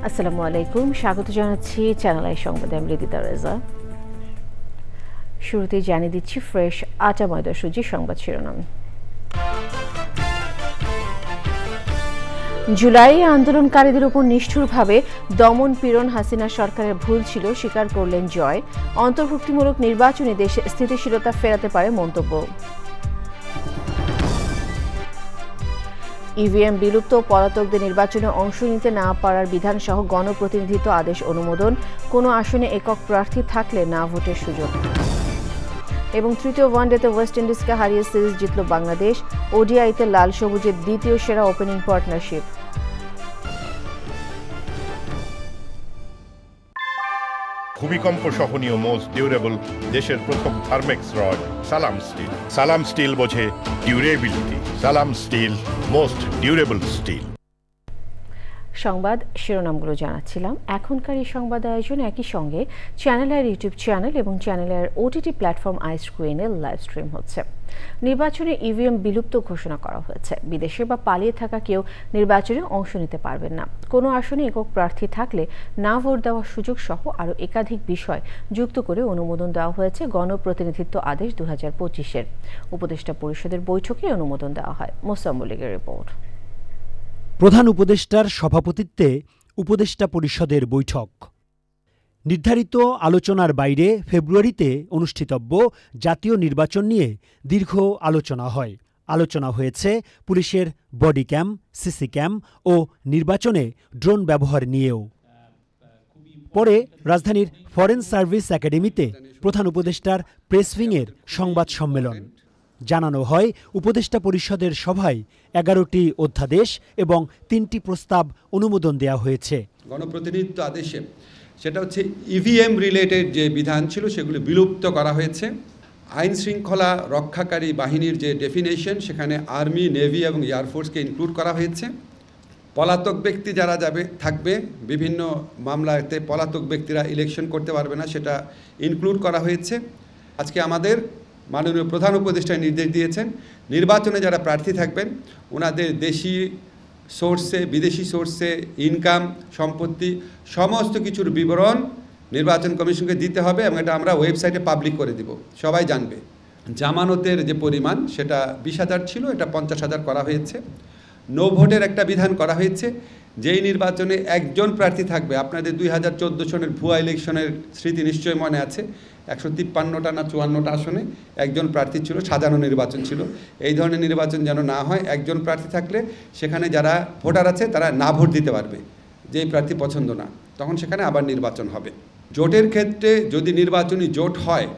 আসসালামু আলাইকুম, স্বাগত জানাচ্ছি চ্যানেল আই সংবাদে। আমি রিদিতা রেজা। শুরুতেই জানিয়ে দিচ্ছি ফ্রেশ আটা ময়দা সুজি সংবাদ শিরোনাম। জুলাই আন্দোলনকারীদের উপর নিষ্ঠুরভাবে দমন পীড়ন হাসিনা সরকারের ভুল ছিল স্বীকার করলেন জয়। অন্তর্ভুক্তিমূলক নির্বাচনে দেশে স্থিতিশীলতা ফেরাতে পারে মন্তব্য। ইভিএম বিলুপ্ত, পলাতকদের নির্বাচনে অংশ নিতে না পারার বিধানসহ গণপ্রতিনিধিত্ব আদেশ অনুমোদন। কোনো আসনে একক প্রার্থী থাকলে না ভোটের সুযোগ। এবং তৃতীয় ওয়ানডেতে ওয়েস্ট ইন্ডিজকে হারিয়ে সিরিজ জিতল বাংলাদেশ। ওডিআইতে লাল সবুজের দ্বিতীয় সেরা ওপেনিং পার্টনারশিপ। ভূমিকম্প সহনীয় মোস্ট ডিউরেবল দেশের প্রথম থার্মেক্স রড সালাম স্টিল। সালাম স্টিল বোঝে ডিউরেবিলিটি। সালাম স্টিল, মোস্ট ডিউরেবল স্টিল। সংবাদ শিরোনামগুলো জানাচ্ছিলাম। এখনকার এই সংবাদ আয়োজন একই সঙ্গে চ্যানেলের ইউটিউব চ্যানেল এবং চ্যানেলের ওটিটি প্ল্যাটফর্ম আইস্ক্রিনে লাইভ স্ট্রিম হচ্ছে। নির্বাচনে ইভিএম বিলুপ্ত ঘোষণা করা হয়েছে। বিদেশে বা পালিয়ে থাকা কেউ নির্বাচনে অংশ নিতে পারবেন না। কোনো আসনে একক প্রার্থী থাকলে না ভোট দেওয়ার সুযোগ সহ আরও একাধিক বিষয় যুক্ত করে অনুমোদন দেওয়া হয়েছে গণপ্রতিনিধিত্ব আদেশ 2025-এর। উপদেষ্টা পরিষদের বৈঠকে অনুমোদন দেওয়া হয়। মোসাম্মলিকের রিপোর্ট। প্রধান উপদেষ্টার সভাপতিত্বে উপদেষ্টা পরিষদের বৈঠক। নির্ধারিত আলোচনার বাইরে ফেব্রুয়ারিতে অনুষ্ঠিতব্য জাতীয় নির্বাচন নিয়ে দীর্ঘ আলোচনা হয়। আলোচনা হয়েছে পুলিশের বডি ক্যাম, সিসি ক্যাম ও নির্বাচনে ড্রোন ব্যবহার নিয়েও। পরে রাজধানীর ফরেন সার্ভিস একাডেমিতে প্রধান উপদেষ্টার প্রেস উইংয়ের সংবাদ সম্মেলন। জানানো হয় উপদেষ্টা পরিষদের সভায় 11টি অধ্যাদেশ এবং 3টি প্রস্তাব অনুমোদন দেওয়া হয়েছে। গণপ্রতিনিধিত্ব আদেশে সেটা হচ্ছে ইভিএম রিলেটেড যে বিধান ছিল সেগুলো বিলুপ্ত করা হয়েছে। আইন শৃঙ্খলা রক্ষাকারী বাহিনীর যে ডেফিনেশন সেখানে আর্মি, নেভি এবং এয়ারফোর্সকে ইনক্লুড করা হয়েছে। পলাতক ব্যক্তি যারা থাকবে বিভিন্ন মামলাতে পলাতক ব্যক্তিরা ইলেকশন করতে পারবে না, সেটা ইনক্লুড করা হয়েছে। আজকে আমাদের মাননীয় প্রধান উপদেষ্টা নির্দেশ দিয়েছেন নির্বাচনে যারা প্রার্থী থাকবেন ওনাদের দেশি সোর্সে, বিদেশি সোর্সে ইনকাম, সম্পত্তি সমস্ত কিছুর বিবরণ নির্বাচন কমিশনকে দিতে হবে এবং এটা আমরা ওয়েবসাইটে পাবলিক করে দিব, সবাই জানবে। জামানতের যে পরিমাণ সেটা 20,000 ছিল, এটা 50,000 করা হয়েছে। নো ভোটের একটা বিধান করা হয়েছে। যেই নির্বাচনে একজন প্রার্থী থাকবে, আপনাদের 2014 সনের ভুয়া ইলেকশনের স্মৃতি নিশ্চয় মনে আছে, 153টা না 54টা আসনে একজন প্রার্থী ছিল, সাজানো নির্বাচন ছিল। এই ধরনের নির্বাচন যেন না হয়। একজন প্রার্থী থাকলে সেখানে যারা ভোটার আছে তারা না ভোট দিতে পারবে, যেই প্রার্থী পছন্দ না, তখন সেখানে আবার নির্বাচন হবে। জোটের ক্ষেত্রে যদি নির্বাচনী জোট হয়,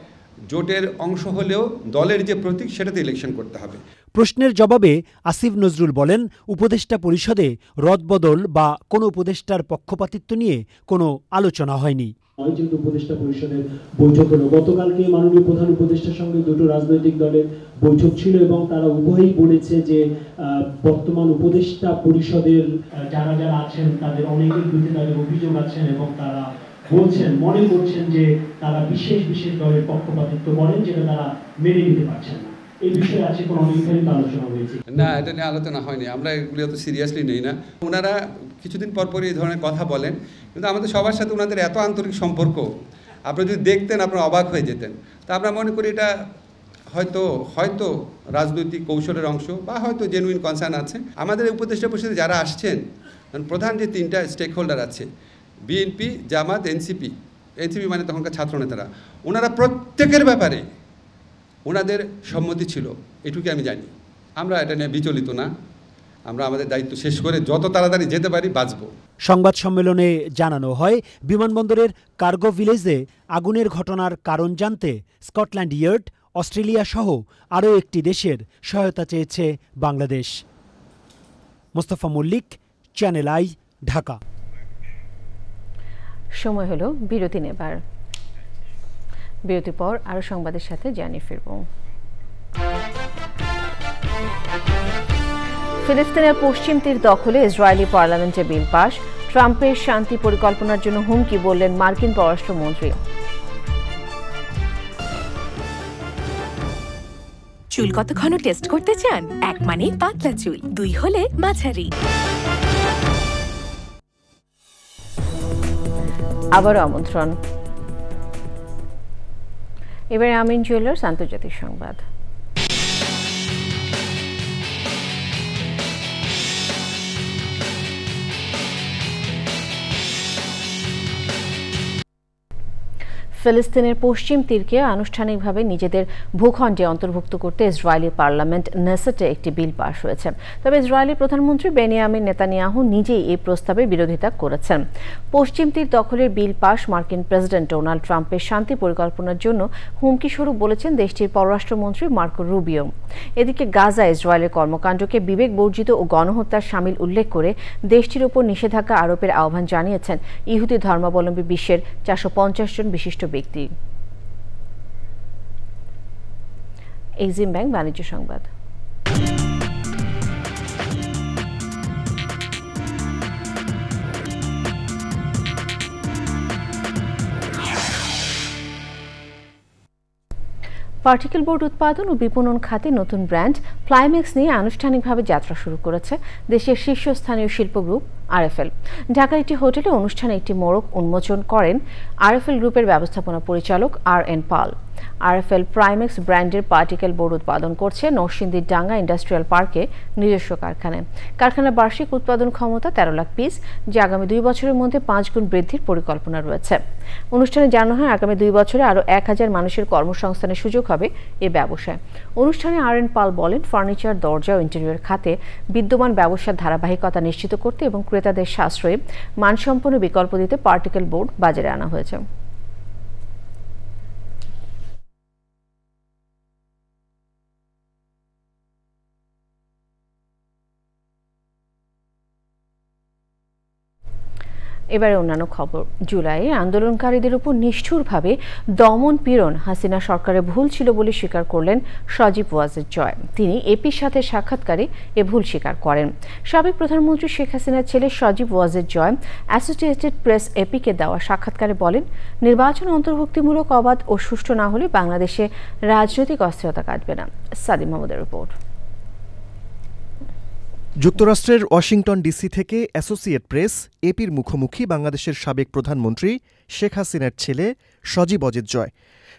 জোটের অংশ হলেও দলের যে প্রতীক সেটাতে ইলেকশন করতে হবে। প্রশ্নের জবাবে আসিফ নজরুল বলেন, উপদেষ্টা পরিষদে রদবদল বা কোনো উপদেষ্টার পক্ষপাতিত্ব নিয়ে কোনো আলোচনা হয়নি। যেহেতু উপদেষ্টা পরিষদের বৈঠক হলো, গতকালকে মাননীয় প্রধান উপদেষ্টার সঙ্গে দুটো রাজনৈতিক দলের বৈঠক ছিল এবং তারা উভয়ই বলেছে যে বর্তমান উপদেষ্টা পরিষদের যারা যারা আছেন তাদের অনেকের বিরুদ্ধে তাদের অভিযোগ আছেন এবং তারা বলছেন, মনে করছেন যে তারা বিশেষ বিশেষ দলের পক্ষপাতিত্ব করেন, যেটা তারা মেনে নিতে পারছেন না। এই বিষয়ে আছে কোনো অনেকখানি আলোচনা হয়েছে না, এটা নিয়ে আলোচনা হয়নি। আমরা এগুলো এত সিরিয়াসলি নেই না। ওনারা কিছুদিন পরপরই এই ধরনের কথা বলেন, কিন্তু আমাদের সবার সাথে ওনাদের এত আন্তরিক সম্পর্ক, আপনারা যদি দেখতেন আপনারা অবাক হয়ে যেতেন। তা আমরা মনে করি এটা হয়তো রাজনৈতিক কৌশলের অংশ বা হয়তো জেনুইন কনসার্ন আছে। আমাদের উপদেষ্টা পরিষদে যারা আসছেন, প্রধান যে 3টা স্টেক হোল্ডার আছে, বিএনপি, জামাত, এনসিপি মানে তখনকার ছাত্রনেতারা, ওনারা প্রত্যেকের ব্যাপারে ওনাদের সম্মতি ছিল, এটুকু আমি জানি। আমরা এটা নিয়ে বিচলিত না। আমরা আমাদের দায়িত্ব শেষ করে যত তাড়াতাড়ি যেতে পারি বাঁচব। সংবাদ সম্মেলনে জানানো হয়, বিমানবন্দরের কার্গো ভিলেজে আগুনের ঘটনার কারণ জানতে স্কটল্যান্ড ইয়ার্ড, অস্ট্রেলিয়া সহ আরও একটি দেশের সহায়তা চেয়েছে বাংলাদেশ। Mostafa Mallik, channel I, Dhaka. সময় হলো বিরতি নেবার। বিরতির পর আরও সংবাদের সাথে জানিয়ে ফিরব। ফিলিস্তিনের পশ্চিম তীর দখলে ইসরায়েলি পার্লামেন্টে বিল পাস। ট্রাম্পের শান্তি পরিকল্পনার জন্য হুমকি বললেন মার্কিন পররাষ্ট্রমন্ত্রী। চুল কত ঘন টেস্ট করতে চান? 1 মানে পাতলা চুল, 2 হলে মাঝারি। আবারও আমন্ত্রণ। এবারে আমিন জুয়েলার্স আন্তর্জাতিক সংবাদ। ফিলিস্তিনের পশ্চিম তীরকে আনুষ্ঠানিকভাবে নিজেদের ভূখণ্ডে অন্তর্ভুক্ত করতে ইসরায়েলি পার্লামেন্ট নেসেটে একটি বিল পাস হয়েছে। তবে ইসরায়েলি প্রধানমন্ত্রী বেনিয়ামিন নেতানিয়াহু নিজেই এই প্রস্তাবের বিরোধিতা করেছেন। পশ্চিম তীর দখলের বিল পাস মার্কিন প্রেসিডেন্ট ডোনাল্ড ট্রাম্পের শান্তি পরিকল্পনার জন্য হুমকি স্বরূপ বলেছেন দেশটির পররাষ্ট্রমন্ত্রী মার্কো রুবিও। এদিকে গাজা ইসরায়েলের কর্মকাণ্ডকে বিবেক বর্জিত ও গণহত্যার শামিল উল্লেখ করে দেশটির উপর নিষেধাজ্ঞা আরোপের আহ্বান জানিয়েছেন ইহুদি ধর্মাবলম্বী বিশ্বের 450 জন বিশিষ্ট ব্যক্তি। এক্সিম ব্যাংক বাণিজ্য সংবাদ। পার্টিকেল বোর্ড উৎপাদন ও বিপণন খাতে নতুন ব্র্যান্ড প্লাইম্যাক্স নিয়ে আনুষ্ঠানিকভাবে যাত্রা শুরু করেছে দেশের শীর্ষস্থানীয় শিল্প গ্রুপ আরএফএল। ঢাকার একটি হোটেলে অনুষ্ঠানে একটি মোড়ক উন্মোচন করেন আরএফএল গ্রুপের ব্যবস্থাপনা পরিচালক আর.এন. পাল। আরএফএল প্রাইম্যাক্স ব্র্যান্ডের পার্টিকেল বোর্ড উৎপাদন করছে নরসিংদীর ডাঙ্গা ইন্ডাস্ট্রিয়াল পার্কে নিজস্ব কারখানায়। কারখানার বার্ষিক উৎপাদন ক্ষমতা 13 লাখ পিস, যা আগামী 2 বছরের মধ্যে 5 গুণ বৃদ্ধির পরিকল্পনা রয়েছে। অনুষ্ঠানে জানানো হয় আগামী 2 বছরে আরও 1000 মানুষের কর্মসংস্থানের সুযোগ হবে এ ব্যবসায়। অনুষ্ঠানে আর.এন. পাল বলেন, ফার্নিচার, দরজা ও ইন্টেরিয়র খাতে বিদ্যমান ব্যবসার ধারাবাহিকতা নিশ্চিত করতে এবং ক্রেতাদের সাশ্রয়ী মানসম্পন্ন বিকল্প দিতে পার্টিকেল বোর্ড বাজারে আনা হয়েছে। এবারে অন্যান্য খবর। জুলাইয়ে আন্দোলনকারীদের উপর নিষ্ঠুরভাবে দমন পীড়ন হাসিনা সরকারের ভুল ছিল বলে স্বীকার করলেন সজীব ওয়াজেদ জয়। তিনি এপির সাথে সাক্ষাৎকারে এ ভুল স্বীকার করেন। সাবেক প্রধানমন্ত্রী শেখ হাসিনার ছেলে Sajeeb Wazed Joy associated press APK দেওয়া সাক্ষাৎকারে বলেন, নির্বাচন অন্তর্ভুক্তিমূলক, অবাধ ও সুষ্ঠু না হলে বাংলাদেশে রাজনৈতিক অস্থিরতা কাটবে না। সাদিম মাহমুদের রিপোর্ট। যুক্তরাষ্ট্রের ওয়াশিংটন ডিসি থেকে অ্যাসোসিয়েট প্রেস এপির মুখোমুখি বাংলাদেশের সাবেক প্রধানমন্ত্রী শেখ হাসিনার ছেলে সজীব ওয়াজেদ জয়।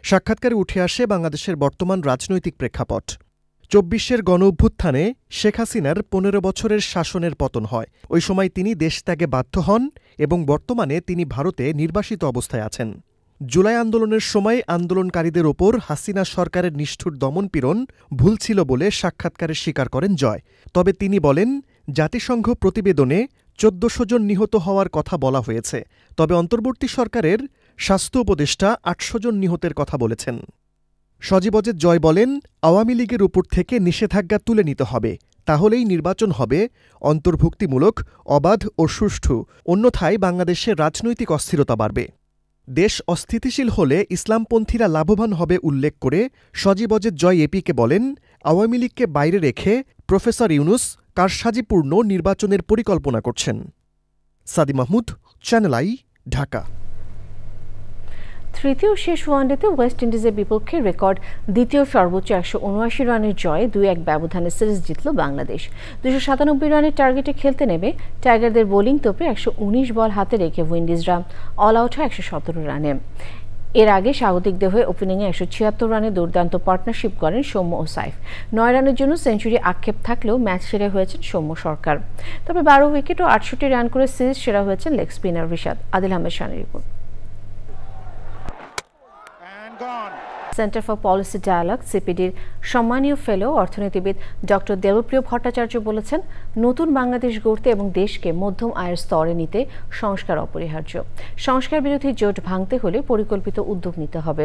সাক্ষাৎকারে উঠে আসে বাংলাদেশের বর্তমান রাজনৈতিক প্রেক্ষাপট। 24-এর গণঅভ্যুত্থানে শেখ হাসিনার 15 বছরের শাসনের পতন হয়। ওই সময় তিনি দেশত্যাগে বাধ্য হন এবং বর্তমানে তিনি ভারতে নির্বাসিত অবস্থায় আছেন। জুলাই আন্দোলনের সময় আন্দোলনকারীদের ওপর হাসিনা সরকারের নিষ্ঠুর দমনপীড়ন ভুল ছিল বলে সাক্ষাৎকারে স্বীকার করেন জয়। তবে তিনি বলেন, জাতিসংঘ প্রতিবেদনে 1400 জন নিহত হওয়ার কথা বলা হয়েছে, তবে অন্তর্বর্তী সরকারের স্বাস্থ্য উপদেষ্টা 800 জন নিহতের কথা বলেছেন। সজীব ওয়াজেদ জয় বলেন, আওয়ামী লীগের উপর থেকে নিষেধাজ্ঞা তুলে নিতে হবে, তাহলেই নির্বাচন হবে অন্তর্ভুক্তিমূলক, অবাধ ও সুষ্ঠু, অন্যথায় বাংলাদেশে রাজনৈতিক অস্থিরতা বাড়বে। দেশ অস্থিতিশীল হলে ইসলামপন্থীরা লাভবান হবে উল্লেখ করে সজীব ওয়াজেদ জয় এপিকে বলেন, আওয়ামী লীগকে বাইরে রেখে প্রফেসর ইউনুস কারসাজিপূর্ণ নির্বাচনের পরিকল্পনা করছেন। সাদি মাহমুদ, চ্যানেল আই, ঢাকা। তৃতীয় শেষ ওয়ানডেতে ওয়েস্ট ইন্ডিজের বিপক্ষে রেকর্ড দ্বিতীয় সর্বোচ্চ 179 রানের জয়ে 2-1 ব্যবধানে সিরিজ জিতল বাংলাদেশ। 297 রানের টার্গেটে খেলতে নেমে টাইগারদের বোলিং তোপে 119 বল হাতে রেখে উইন্ডিজরা অল আউট হয় 117 রানে। এর আগে স্বাগতিকদের হয়ে ওপেনিংয়ে 176 রানে দুর্দান্ত পার্টনারশিপ করেন সৌম্য ও সাইফ। 9 রানের জন্য সেঞ্চুরি আক্ষেপ থাকলেও ম্যাচ সেরা হয়েছেন সৌম্য সরকার। তবে 12 উইকেট ও 68 রান করে সিরিজ সেরা হয়েছেন লেগ স্পিনার রিশাদ। আদিল আহমেদ শানের report. Centre for policy dialogue সিপিডির সম্মানীয় ফেলো অর্থনীতিবিদ ডক্টর দেবপ্রিয় ভট্টাচার্য বলেছেন, নতুন বাংলাদেশ গড়তে এবং দেশকে মধ্যম আয়ের স্তরে নিতে সংস্কার অপরিহার্য। সংস্কার বিরোধী জোট ভাঙতে হলে পরিকল্পিত উদ্যোগ নিতে হবে।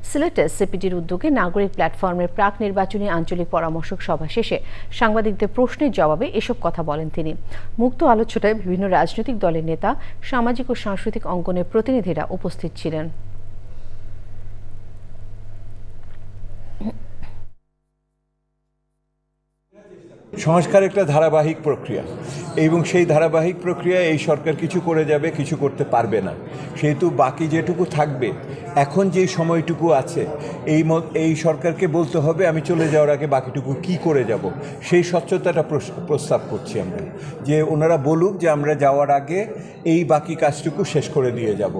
সিলেটে সিপিডির উদ্যোগে নাগরিক প্ল্যাটফর্মের প্রাক নির্বাচনী আঞ্চলিক পরামর্শক সভা শেষে সাংবাদিকদের প্রশ্নের জবাবে এসব কথা বলেন তিনি। মুক্ত আলোচনায় বিভিন্ন রাজনৈতিক দলের নেতা, সামাজিক ও সাংস্কৃতিক অঙ্গনের প্রতিনিধিরা উপস্থিত ছিলেন। সংস্কার একটা ধারাবাহিক প্রক্রিয়া এবং সেই ধারাবাহিক প্রক্রিয়ায় এই সরকার কিছু করে যাবে, কিছু করতে পারবে না। সেহেতু বাকি যেটুকু থাকবে, এখন যে সময়টুকু আছে, এই সরকারকে বলতে হবে আমি চলে যাওয়ার আগে বাকিটুকু কি করে যাব। সেই স্বচ্ছতাটা প্রস্তাব করছি আমরা, যে ওনারা বলুক যে আমরা যাওয়ার আগে এই বাকি কাজটুকু শেষ করে দিয়ে যাব।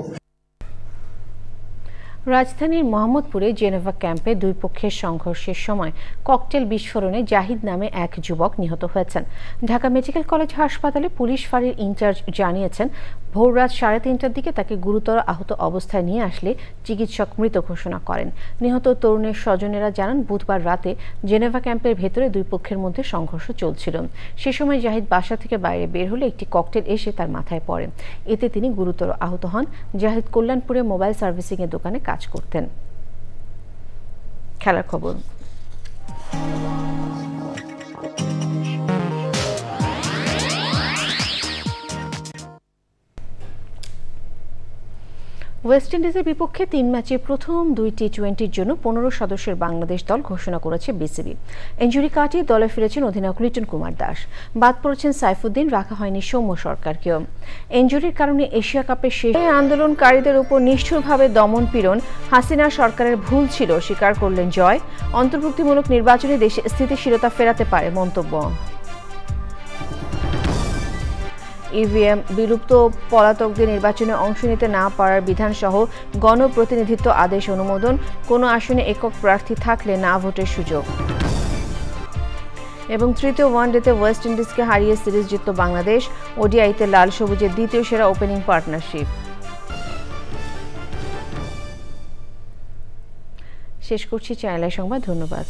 রাজধানীর মোহাম্মদপুরে জেনেভা ক্যাম্পে দুই পক্ষের সংঘর্ষের সময় ককটেল বিস্ফোরণে জাহিদ নামে এক যুবক নিহত হয়েছেন। ঢাকা মেডিকেল কলেজ হাসপাতালে পুলিশ ফাঁড়ির ইনচার্জ জানিয়েছেন, ভোররাত 3:30টার দিকে তাকে গুরুতর আহত অবস্থায় নিয়ে আসলে চিকিৎসক মৃত ঘোষণা করেন। নিহত তরুণের স্বজনেরা জানান, বুধবার রাতে জেনেভা ক্যাম্পের ভেতরে দুই পক্ষের মধ্যে সংঘর্ষ চলছিল। সে সময় জাহিদ বাসা থেকে বাইরে বের হলে একটি ককটেল এসে তার মাথায় পড়ে। এতে তিনি গুরুতর আহত হন। জাহিদ কল্যাণপুরে মোবাইল সার্ভিসিং এর দোকানে কাজ করতেন। খেলার খবর। ওয়েস্ট ইন্ডিজের বিপক্ষে 3 ম্যাচে প্রথম 2 টি-20-র জন্য 15 সদস্যের বাংলাদেশ দল ঘোষণা করেছে বিসিবি। ইনজুরি কাটিয়ে দলে ফিরেছেন অধিনায়ক লিটন কুমার দাস। বাদ পড়েছেন সাইফুদ্দিন, রাখা হয়নি সৌম্য সরকারকেও। ইনজুরির কারণে এশিয়া কাপের শেষে আন্দোলনকারীদের উপর নিষ্ঠুরভাবে দমন পীড়ন হাসিনা সরকারের ভুল ছিল স্বীকার করলেন জয়। অন্তর্ভুক্তিমূলক নির্বাচনে দেশে স্থিতিশীলতা ফেরাতে পারে মন্তব্য। ইভিএম বিলুপ্ত, পলাতকদের নির্বাচনে অংশ নিতে না পারার বিধানসহ গণপ্রতিনিধিত্ব আদেশ অনুমোদন, কোনো আসনে একক প্রার্থী থাকলে না ভোটের সুযোগ। এবং তৃতীয় ওয়ানডেতে ওয়েস্ট ইন্ডিজকে হারিয়ে সিরিজ জিতল বাংলাদেশ। ওডিআইতে লাল সবুজের দ্বিতীয় সেরা ওপেনিং পার্টনারশিপ। শেষ করছি চ্যানেলের সংবাদ। ধন্যবাদ।